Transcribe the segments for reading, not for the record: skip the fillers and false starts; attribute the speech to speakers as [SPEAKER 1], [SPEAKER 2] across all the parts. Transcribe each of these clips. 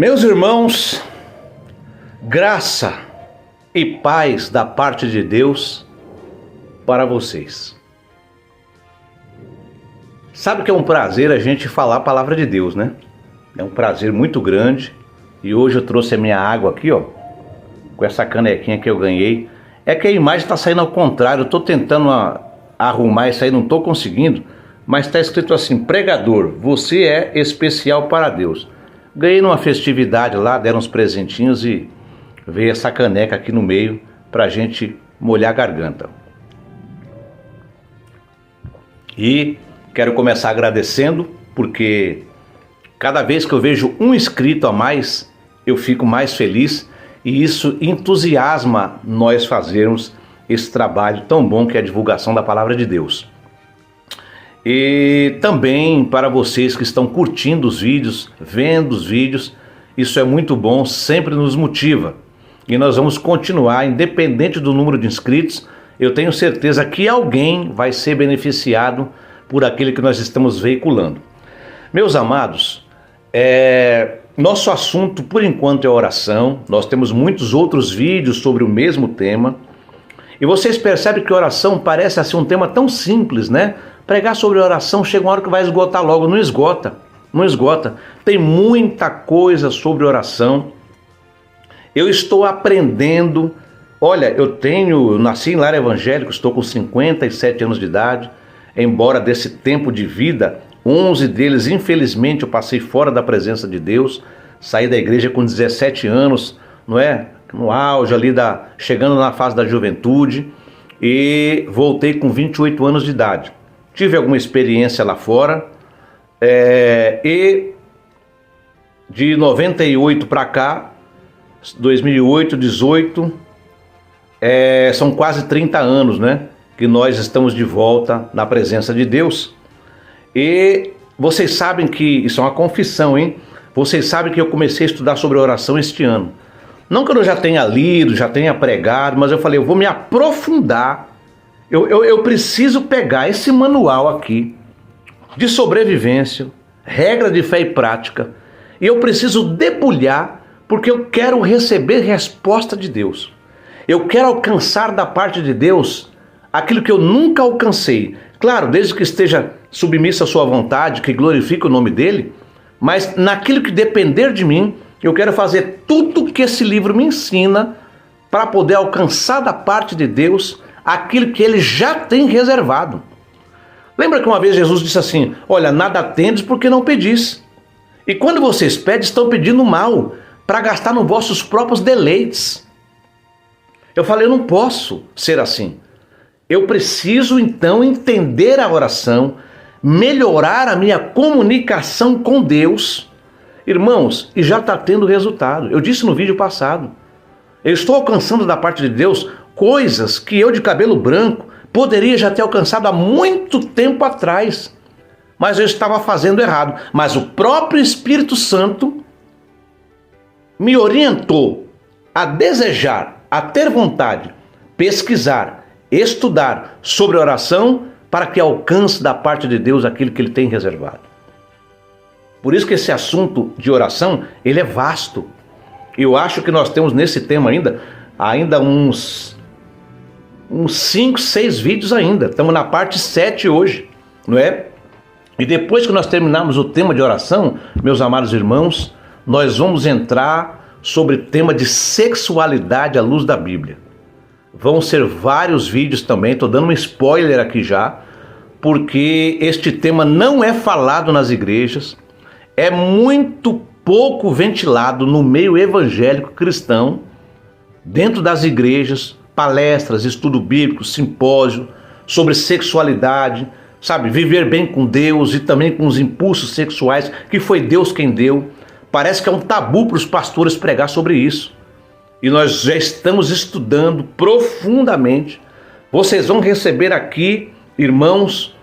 [SPEAKER 1] Meus irmãos, graça e paz da parte de Deus para vocês. Sabe que é um prazer a gente falar a palavra de Deus, né? É um prazer muito grande. E hoje eu trouxe a minha água aqui, ó, com essa canequinha que eu ganhei. É que a imagem está saindo ao contrário. Eu estou tentando arrumar isso aí, não estou conseguindo. Mas está escrito assim: pregador, você é especial para Deus. Ganhei numa festividade lá, deram uns presentinhos e veio essa caneca aqui no meio pra gente molhar a garganta. E quero começar agradecendo, porque cada vez que eu vejo um inscrito a mais, eu fico mais feliz e isso entusiasma nós fazermos esse trabalho tão bom que é a divulgação da palavra de Deus. E também para vocês que estão curtindo os vídeos, vendo os vídeos, isso é muito bom, sempre nos motiva. E nós vamos continuar, independente do número de inscritos, eu tenho certeza que alguém vai ser beneficiado por aquilo que nós estamos veiculando. Meus amados, nosso assunto por enquanto é oração. Nós temos muitos outros vídeos sobre o mesmo tema. E vocês percebem que oração parece assim um tema tão simples, né? Pregar sobre oração chega uma hora que vai esgotar logo. Não esgota, não esgota. Tem muita coisa sobre oração. Eu estou aprendendo. Olha, eu nasci em lar evangélico, estou com 57 anos de idade. Embora desse tempo de vida, 11 deles, infelizmente, eu passei fora da presença de Deus. Saí da igreja com 17 anos, não é? No auge ali, chegando na fase da juventude. E voltei com 28 anos de idade. Tive alguma experiência lá fora, e de 98 para cá, 2008, 18, são quase 30 anos, né? Que nós estamos de volta na presença de Deus. E vocês sabem que, isso é uma confissão, hein? Vocês sabem que eu comecei a estudar sobre oração este ano. Não que eu já tenha lido, já tenha pregado, mas eu falei, eu vou me aprofundar. Eu preciso pegar esse manual aqui de sobrevivência, regra de fé e prática, e eu preciso debulhar, porque eu quero receber resposta de Deus. Eu quero alcançar da parte de Deus aquilo que eu nunca alcancei. Claro, desde que esteja submissa à sua vontade, que glorifique o nome dele, mas naquilo que depender de mim, eu quero fazer tudo que esse livro me ensina para poder alcançar da parte de Deus aquilo que ele já tem reservado. Lembra que uma vez Jesus disse assim: olha, nada tendes porque não pedis. E quando vocês pedem, estão pedindo mal, para gastar nos vossos próprios deleites. Eu falei, eu não posso ser assim. Eu preciso então entender a oração, melhorar a minha comunicação com Deus. Irmãos, e já está tendo resultado. Eu disse no vídeo passado, eu estou alcançando da parte de Deus coisas que eu de cabelo branco poderia já ter alcançado há muito tempo atrás, mas eu estava fazendo errado. Mas o próprio Espírito Santo me orientou a desejar, a ter vontade, pesquisar, estudar sobre oração para que alcance da parte de Deus aquilo que ele tem reservado. Por isso que esse assunto de oração, ele é vasto. Eu acho que nós temos nesse tema ainda uns 5, 6 vídeos ainda. Estamos na parte 7 hoje, não é? E depois que nós terminarmos o tema de oração, meus amados irmãos, nós vamos entrar sobre o tema de sexualidade à luz da Bíblia. Vão ser vários vídeos também, estou dando um spoiler aqui já, porque este tema não é falado nas igrejas, é muito pouco ventilado no meio evangélico cristão, dentro das igrejas, palestras, estudo bíblico, simpósio sobre sexualidade, sabe, viver bem com Deus e também com os impulsos sexuais, que foi Deus quem deu. Parece que é um tabu para os pastores pregar sobre isso. E nós já estamos estudando profundamente. Vocês vão receber aqui, irmãos,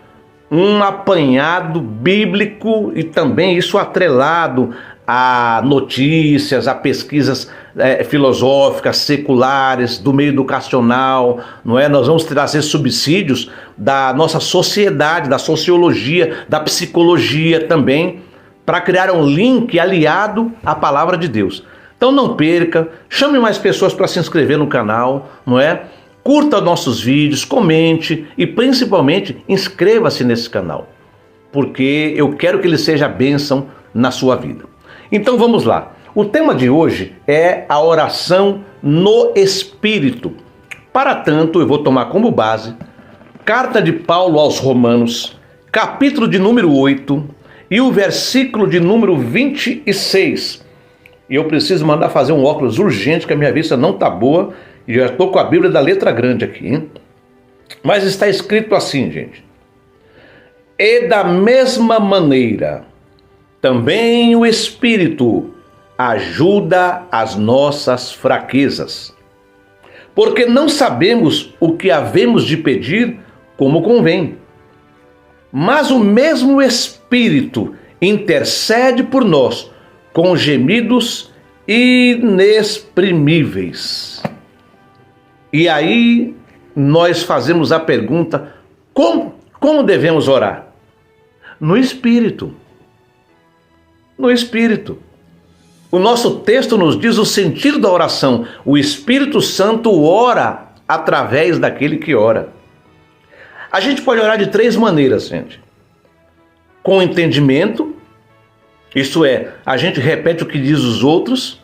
[SPEAKER 1] um apanhado bíblico e também isso atrelado a notícias, a pesquisas filosóficas, seculares, do meio educacional, não é? Nós vamos trazer subsídios da nossa sociedade, da sociologia, da psicologia também, para criar um link aliado à palavra de Deus. Então não perca, chame mais pessoas para se inscrever no canal, não é? Curta nossos vídeos, comente e principalmente inscreva-se nesse canal, porque eu quero que ele seja bênção na sua vida. Então vamos lá. O tema de hoje é a oração no Espírito. Para tanto, eu vou tomar como base Carta de Paulo aos Romanos, capítulo de número 8 e o versículo de número 26. E eu preciso mandar fazer um óculos urgente, que a minha vista não está boa, e já estou com a Bíblia da letra grande aqui, hein? Mas está escrito assim, gente. E da mesma maneira, também o Espírito ajuda as nossas fraquezas, porque não sabemos o que havemos de pedir como convém. Mas o mesmo Espírito intercede por nós com gemidos inexprimíveis. E aí nós fazemos a pergunta: como devemos orar? No Espírito. No Espírito. O nosso texto nos diz o sentido da oração. O Espírito Santo ora através daquele que ora. A gente pode orar de três maneiras, gente. Com entendimento, isto é, a gente repete o que diz os outros.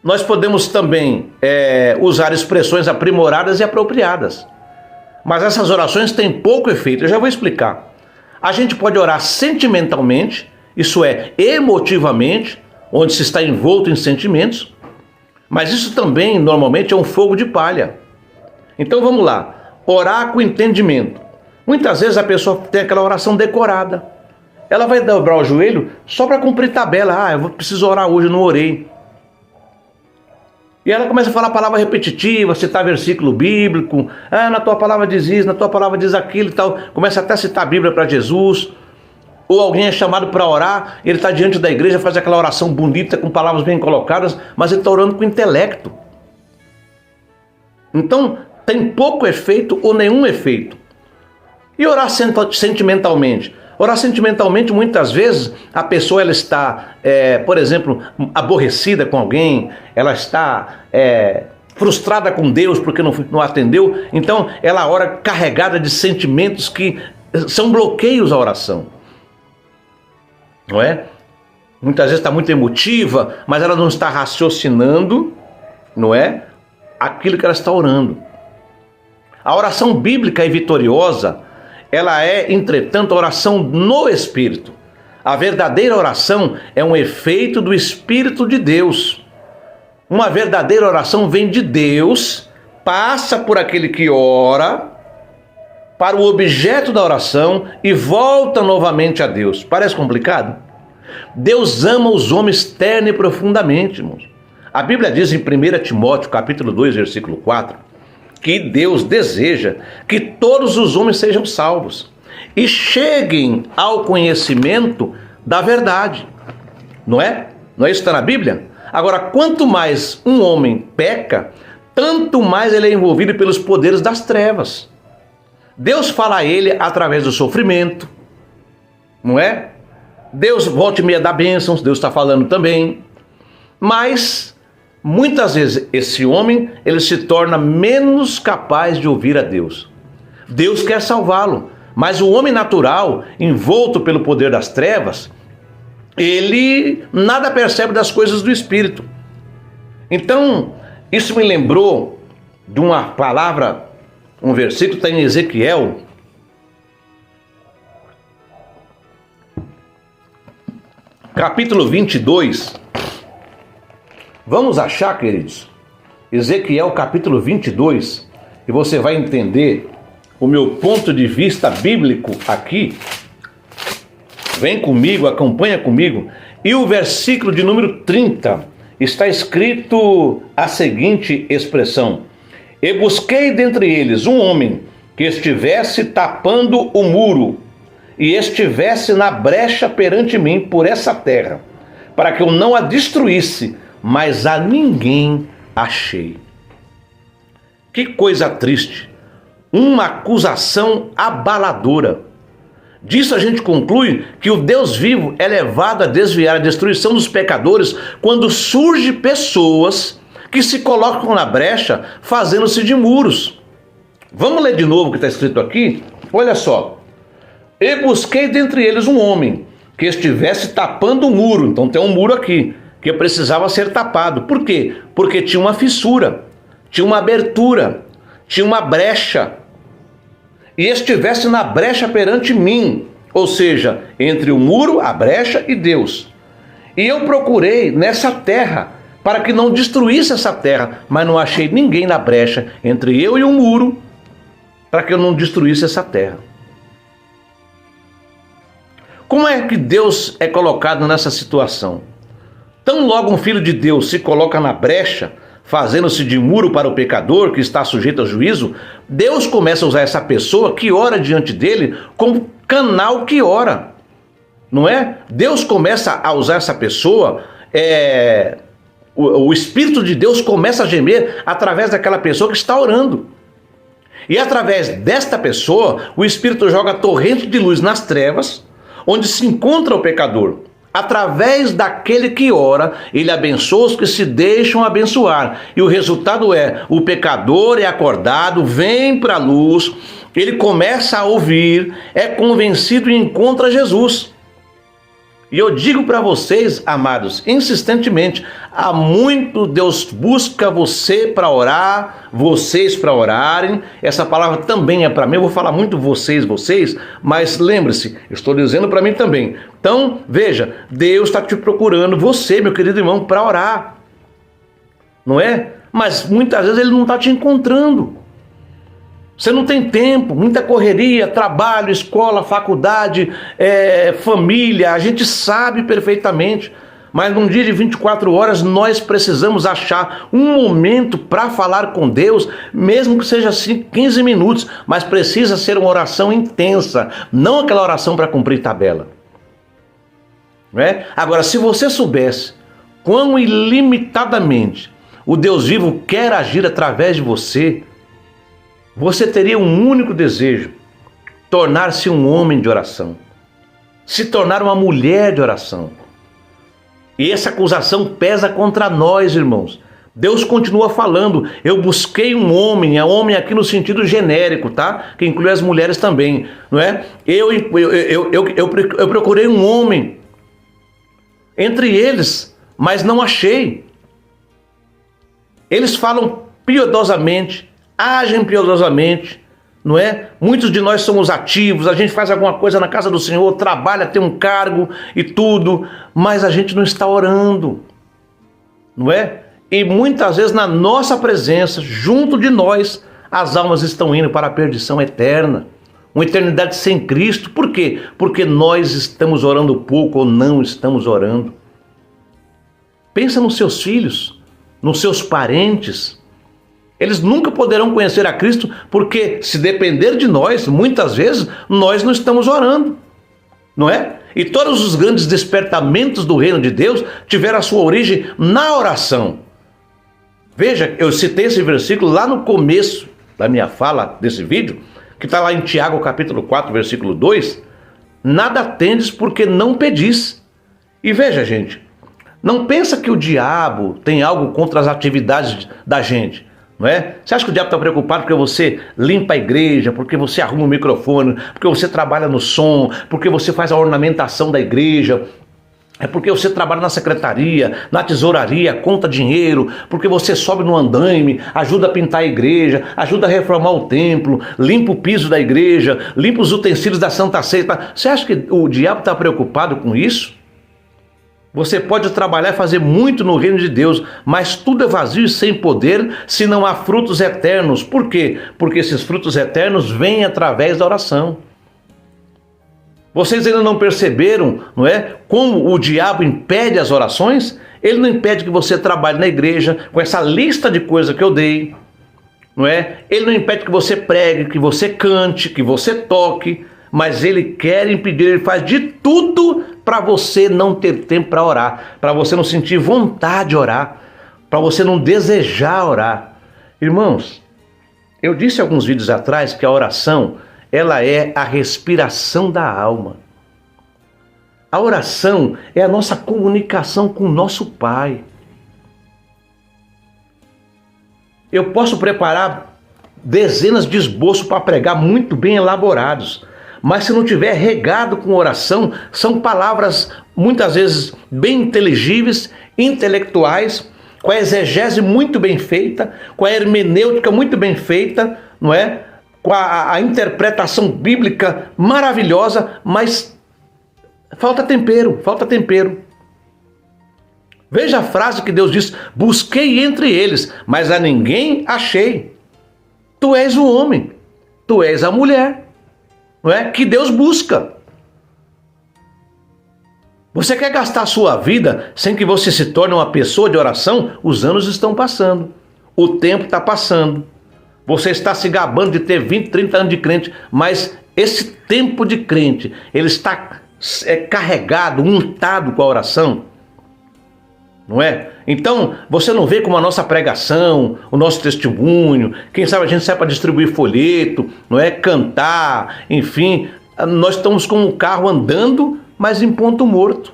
[SPEAKER 1] Nós podemos também usar expressões aprimoradas e apropriadas. Mas essas orações têm pouco efeito, eu já vou explicar. A gente pode orar sentimentalmente, isso é, emotivamente, onde se está envolto em sentimentos, mas isso também normalmente é um fogo de palha. Então vamos lá, orar com entendimento. Muitas vezes a pessoa tem aquela oração decorada. Ela vai dobrar o joelho só para cumprir tabela. Eu preciso orar hoje, não orei. E ela começa a falar palavra repetitiva, citar versículo bíblico. Na tua palavra diz isso, na tua palavra diz aquilo e tal. Começa até a citar a Bíblia para Jesus. Ou alguém é chamado para orar, ele está diante da igreja, faz aquela oração bonita, com palavras bem colocadas, mas ele está orando com intelecto. Então, tem pouco efeito ou nenhum efeito. E orar sentimentalmente? Orar sentimentalmente, muitas vezes, a pessoa ela está, por exemplo, aborrecida com alguém, ela está frustrada com Deus porque não atendeu, então ela ora carregada de sentimentos que são bloqueios à oração. Não é? Muitas vezes está muito emotiva, mas ela não está raciocinando, não é? Aquilo que ela está orando. A oração bíblica e vitoriosa, ela é, entretanto, a oração no Espírito. A verdadeira oração é um efeito do Espírito de Deus. Uma verdadeira oração vem de Deus, passa por aquele que ora, para o objeto da oração e volta novamente a Deus. Parece complicado? Deus ama os homens terna e profundamente, irmãos. A Bíblia diz em 1 Timóteo, capítulo 2, versículo 4, que Deus deseja que todos os homens sejam salvos e cheguem ao conhecimento da verdade. Não é? Não é isso que está na Bíblia? Agora, quanto mais um homem peca, tanto mais ele é envolvido pelos poderes das trevas. Deus fala a ele através do sofrimento, não é? Deus volta e meia dá bênçãos, Deus está falando também. Mas, muitas vezes, esse homem, ele se torna menos capaz de ouvir a Deus. Deus quer salvá-lo, mas o homem natural, envolto pelo poder das trevas, ele nada percebe das coisas do Espírito. Então, isso me lembrou de uma palavra, um versículo está em Ezequiel, capítulo 22. Vamos achar, queridos, Ezequiel capítulo 22, e você vai entender o meu ponto de vista bíblico aqui. Vem comigo, acompanha comigo. E o versículo de número 30 está escrito a seguinte expressão: E busquei dentre eles um homem que estivesse tapando o muro e estivesse na brecha perante mim por essa terra, para que eu não a destruísse, mas a ninguém achei. Que coisa triste, uma acusação abaladora. Disso a gente conclui que o Deus vivo é levado a desviar a destruição dos pecadores quando surgem pessoas que se colocam na brecha fazendo-se de muros. Vamos ler de novo o que está escrito aqui? Olha só. E busquei dentre eles um homem que estivesse tapando o muro. Então tem um muro aqui que precisava ser tapado. Por quê? Porque tinha uma fissura, tinha uma abertura, tinha uma brecha. E estivesse na brecha perante mim, ou seja, entre o muro, a brecha e Deus. E eu procurei nessa terra, para que não destruísse essa terra, mas não achei ninguém na brecha entre eu e o muro, para que eu não destruísse essa terra. Como é que Deus é colocado nessa situação? Tão logo um filho de Deus se coloca na brecha, fazendo-se de muro para o pecador que está sujeito ao juízo, Deus começa a usar essa pessoa que ora diante dele como canal que ora, não é? Deus começa a usar essa pessoa, o Espírito de Deus começa a gemer através daquela pessoa que está orando. E através desta pessoa, o Espírito joga torrente de luz nas trevas, onde se encontra o pecador. Através daquele que ora, ele abençoa os que se deixam abençoar. E o resultado é, o pecador é acordado, vem para a luz, ele começa a ouvir, é convencido e encontra Jesus. E eu digo para vocês, amados, insistentemente, há muito Deus busca você para orar, vocês para orarem. Essa palavra também é para mim, eu vou falar muito vocês, mas lembre-se, eu estou dizendo para mim também. Então, veja, Deus está te procurando, você, meu querido irmão, para orar. Não é? Mas muitas vezes Ele não está te encontrando. Você não tem tempo, muita correria, trabalho, escola, faculdade, família, a gente sabe perfeitamente. Mas num dia de 24 horas nós precisamos achar um momento para falar com Deus, mesmo que seja assim 15 minutos, mas precisa ser uma oração intensa, não aquela oração para cumprir tabela. Não é? Agora, se você soubesse quão ilimitadamente o Deus vivo quer agir através de você, você teria um único desejo: tornar-se um homem de oração, se tornar uma mulher de oração. E essa acusação pesa contra nós, irmãos. Deus continua falando, eu busquei um homem, é homem aqui no sentido genérico, tá? Que inclui as mulheres também, não é? Eu procurei um homem entre eles, mas não achei. Eles falam piedosamente, agem piedosamente, não é? Muitos de nós somos ativos, a gente faz alguma coisa na casa do Senhor, trabalha, tem um cargo e tudo, mas a gente não está orando, não é? E muitas vezes na nossa presença, junto de nós, as almas estão indo para a perdição eterna, uma eternidade sem Cristo. Por quê? Porque nós estamos orando pouco ou não estamos orando. Pensa nos seus filhos, nos seus parentes. Eles nunca poderão conhecer a Cristo, porque se depender de nós, muitas vezes, nós não estamos orando, não é? E todos os grandes despertamentos do reino de Deus tiveram a sua origem na oração. Veja, eu citei esse versículo lá no começo da minha fala desse vídeo, que está lá em Tiago capítulo 4, versículo 2, nada tendes porque não pedis. E veja, gente, não pensa que o diabo tem algo contra as atividades da gente. Não é? Você acha que o diabo está preocupado porque você limpa a igreja, porque você arruma o microfone, porque você trabalha no som, porque você faz a ornamentação da igreja, é porque você trabalha na secretaria, na tesouraria, conta dinheiro, porque você sobe no andaime, ajuda a pintar a igreja, ajuda a reformar o templo, limpa o piso da igreja, limpa os utensílios da Santa Ceia. Você acha que o diabo está preocupado com isso? Você pode trabalhar e fazer muito no reino de Deus, mas tudo é vazio e sem poder se não há frutos eternos. Por quê? Porque esses frutos eternos vêm através da oração. Vocês ainda não perceberam, não é? Como o diabo impede as orações? Ele não impede que você trabalhe na igreja com essa lista de coisas que eu dei, não é? Ele não impede que você pregue, que você cante, que você toque, mas ele quer impedir, ele faz de tudo para você não ter tempo para orar, para você não sentir vontade de orar, para você não desejar orar. Irmãos, eu disse alguns vídeos atrás que a oração ela é a respiração da alma. A oração é a nossa comunicação com o nosso Pai. Eu posso preparar dezenas de esboços para pregar muito bem elaborados, mas se não tiver regado com oração, são palavras muitas vezes bem inteligíveis, intelectuais, com a exegese muito bem feita, com a hermenêutica muito bem feita, não é? Com a interpretação bíblica maravilhosa, mas falta tempero, falta tempero. Veja a frase que Deus diz: busquei entre eles, mas a ninguém achei. Tu és o homem, tu és a mulher, não é? Que Deus busca. Você quer gastar a sua vida sem que você se torne uma pessoa de oração? Os anos estão passando, o tempo está passando. Você está se gabando de ter 20, 30 anos de crente, mas esse tempo de crente, ele está carregado, untado com a oração, não é? Então, você não vê como a nossa pregação, o nosso testemunho, quem sabe a gente sai para distribuir folheto, não é? Cantar, enfim, nós estamos com o carro andando, mas em ponto morto,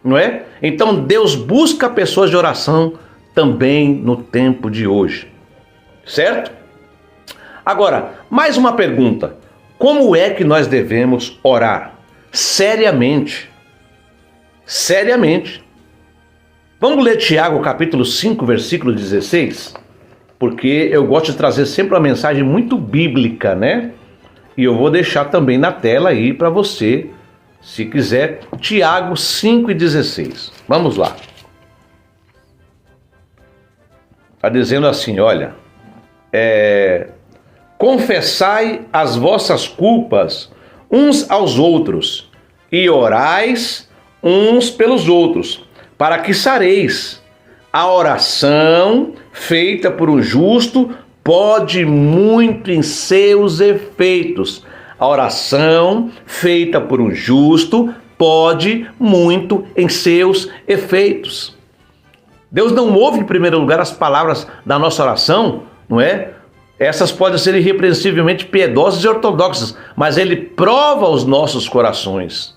[SPEAKER 1] não é? Então Deus busca pessoas de oração também no tempo de hoje, certo? Agora, mais uma pergunta: como é que nós devemos orar? Seriamente, seriamente. Vamos ler Tiago capítulo 5, versículo 16, porque eu gosto de trazer sempre uma mensagem muito bíblica, né? E eu vou deixar também na tela aí para você, se quiser, Tiago 5,16. Vamos lá. Está dizendo assim, olha, confessai as vossas culpas uns aos outros e orais uns pelos outros, para que sareis. A oração feita por um justo pode muito em seus efeitos. A oração feita por um justo pode muito em seus efeitos. Deus não ouve em primeiro lugar as palavras da nossa oração, não é? Essas podem ser irrepreensivelmente piedosas e ortodoxas, mas Ele prova os nossos corações,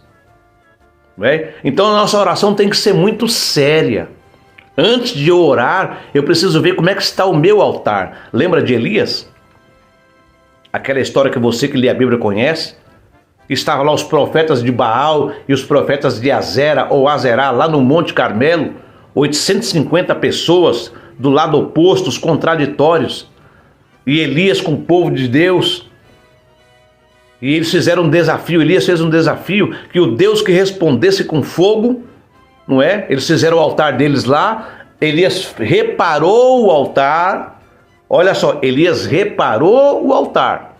[SPEAKER 1] não é? Então a nossa oração tem que ser muito séria. Antes de eu orar, eu preciso ver como é que está o meu altar. Lembra de Elias? Aquela história que você que lê a Bíblia conhece? Estavam lá os profetas de Baal e os profetas de Azera ou Azerá, lá no Monte Carmelo, 850 pessoas do lado oposto, os contraditórios, e Elias com o povo de Deus. E eles fizeram um desafio, Elias fez um desafio, que o Deus que respondesse com fogo, não é? Eles fizeram o altar deles lá, Elias reparou o altar. Olha só, Elias reparou o altar.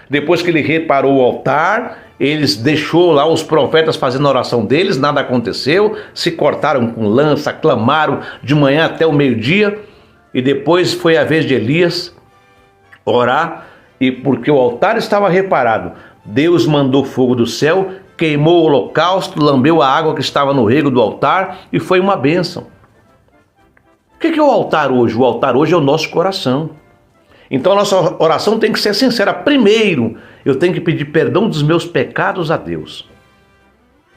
[SPEAKER 1] Depois que ele reparou o altar, eles deixou lá os profetas fazendo a oração deles, nada aconteceu, se cortaram com lança, clamaram de manhã até o meio-dia, e depois foi a vez de Elias orar, e porque o altar estava reparado, Deus mandou fogo do céu, queimou o holocausto, lambeu a água que estava no rego do altar, e foi uma bênção. O que é o altar hoje? O altar hoje é o nosso coração. Então a nossa oração tem que ser sincera. Primeiro, eu tenho que pedir perdão dos meus pecados a Deus.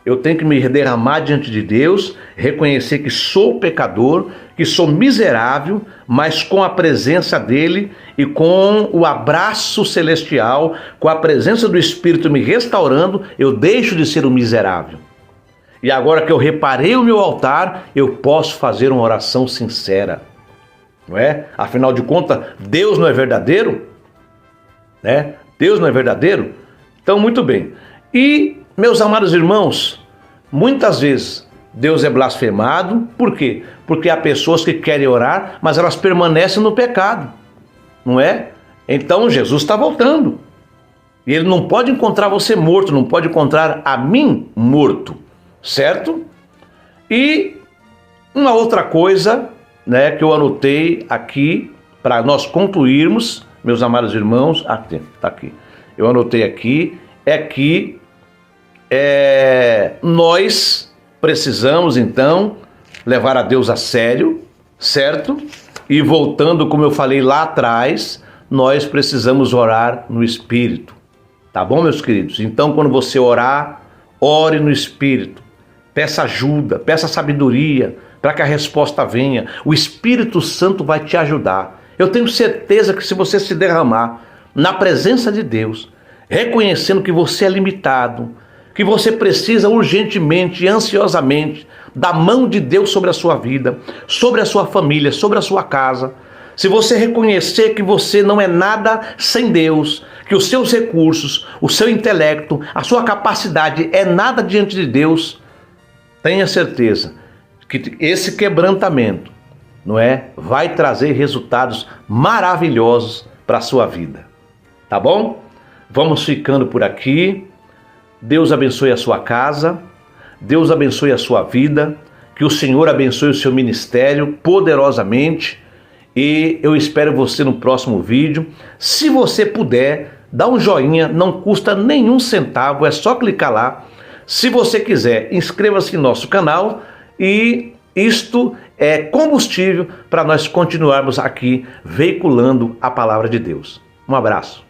[SPEAKER 1] Eu tenho que me derramar diante de Deus, reconhecer que sou pecador, que sou miserável, mas com a presença dEle e com o abraço celestial, com a presença do Espírito me restaurando, eu deixo de ser um miserável. E agora que eu reparei o meu altar, eu posso fazer uma oração sincera, não é? Afinal de contas, Deus não é verdadeiro, né? Deus não é verdadeiro? Então, muito bem. E, meus amados irmãos, muitas vezes Deus é blasfemado. Por quê? Porque há pessoas que querem orar, mas elas permanecem no pecado, não é? Então, Jesus está voltando. E Ele não pode encontrar você morto, não pode encontrar a mim morto. Certo? E uma outra coisa, né, que eu anotei aqui para nós concluirmos, meus amados irmãos, tá aqui. Eu anotei aqui, é que nós precisamos então levar a Deus a sério, certo? E voltando, como eu falei lá atrás, nós precisamos orar no Espírito. Tá bom, meus queridos? Então, quando você orar, ore no Espírito. Peça ajuda, peça sabedoria para que a resposta venha. O Espírito Santo vai te ajudar. Eu tenho certeza que se você se derramar na presença de Deus, reconhecendo que você é limitado, que você precisa urgentemente e ansiosamente da mão de Deus sobre a sua vida, sobre a sua família, sobre a sua casa, se você reconhecer que você não é nada sem Deus, que os seus recursos, o seu intelecto, a sua capacidade é nada diante de Deus, tenha certeza que esse quebrantamento, não é, vai trazer resultados maravilhosos para a sua vida. Tá bom? Vamos ficando por aqui. Deus abençoe a sua casa, Deus abençoe a sua vida, que o Senhor abençoe o seu ministério poderosamente, e eu espero você no próximo vídeo. Se você puder, dá um joinha, não custa nenhum centavo, é só clicar lá. Se você quiser, inscreva-se em nosso canal, e isto é combustível para nós continuarmos aqui veiculando a palavra de Deus. Um abraço.